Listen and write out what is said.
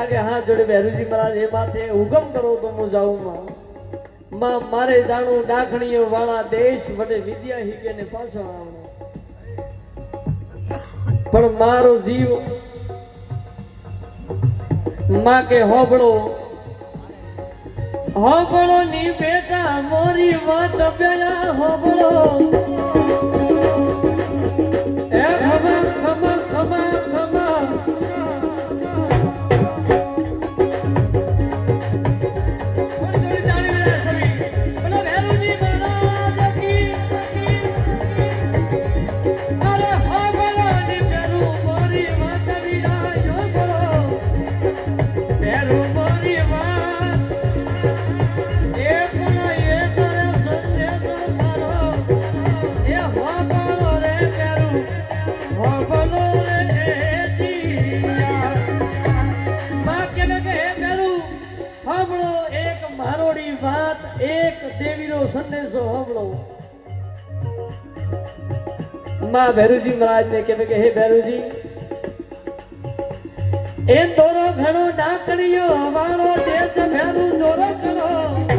લાગે હા જોડે ભેરુજી મહારાજ એ માથે હુકમ કરો તો હું જાઉં માં મારે જાણું ડાખણીઓ વાળા દેશ વડે વિદ્યા હીકે ને પાછો આવવાનો પણ મારો જીવ માં કે હોબળો હોબળો ની બેટા મોરી વાત બેડા હોબળો એ ખમા ખમા ખમા ખમા સંદેશો સાંભળો માં ભેરુજી મહારાજ ને કે હે ભેરુજી એ દોરો ઘણો ડાકણીયો વાળો દેશ ભેરું દોરો ઘણો